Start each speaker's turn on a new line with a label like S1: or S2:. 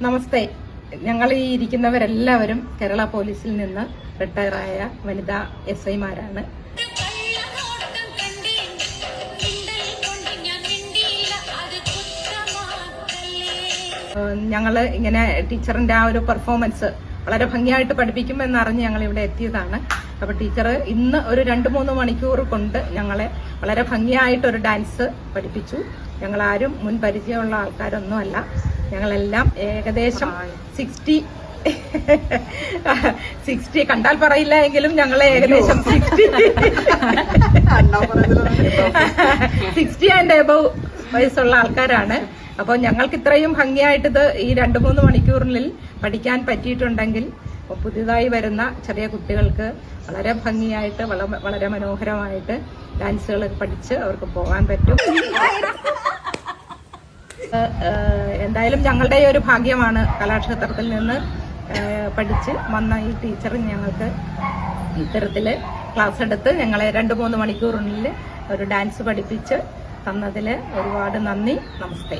S1: നമസ്തേ. ഞങ്ങൾ ഈ ഇരിക്കുന്നവരെല്ലാവരും കേരള പോലീസിൽ നിന്ന് റിട്ടയറായ വനിതാ SI-മാരാണ്. ഞങ്ങൾ ഇങ്ങനെ ടീച്ചറിന്റെ ആ ഒരു പെർഫോമൻസ് വളരെ ഭംഗിയായിട്ട് പഠിപ്പിക്കുമെന്നറിഞ്ഞ് ഞങ്ങൾ ഇവിടെ എത്തിയതാണ്. അപ്പൊ ടീച്ചർ ഇന്ന് ഒരു 2-3 മണിക്കൂർ കൊണ്ട് ഞങ്ങളെ വളരെ ഭംഗിയായിട്ടൊരു ഡാൻസ് പഠിപ്പിച്ചു. ഞങ്ങളാരും മുൻ പരിചയമുള്ള ആൾക്കാരൊന്നുമല്ല. ഞങ്ങളെല്ലാം ഏകദേശം 60 കണ്ടാൽ പറയില്ല എങ്കിലും ഞങ്ങൾ ഏകദേശം 60 ആൻഡ് എബവ് വയസ്സുള്ള ആൾക്കാരാണ്. അപ്പോൾ ഞങ്ങൾക്ക് ഇത്രയും ഭംഗിയായിട്ട് ഇത് ഈ 2-3 മണിക്കൂറിൽ പഠിക്കാൻ പറ്റിയിട്ടുണ്ടെങ്കിൽ പുതിയതായി വരുന്ന ചെറിയ കുട്ടികൾക്ക് വളരെ ഭംഗിയായിട്ട് വളരെ മനോഹരമായിട്ട് ഡാൻസുകൾ പഠിച്ച് അവർക്ക് പോകാൻ പറ്റും. എന്തായാലും ഞങ്ങളുടെ ഒരു ഭാഗ്യമാണ് കലാക്ഷേത്രത്തിൽ നിന്ന് പഠിച്ച് വന്ന ഈ ടീച്ചർ ഞങ്ങൾക്ക് ഇത്തരത്തിൽ ക്ലാസ് എടുത്ത് ഞങ്ങളെ 2-3 മണിക്കൂറിനുള്ളിൽ ഒരു ഡാൻസ് പഠിപ്പിച്ച് തന്നതിൽ ഒരുപാട് നന്ദി. നമസ്തേ.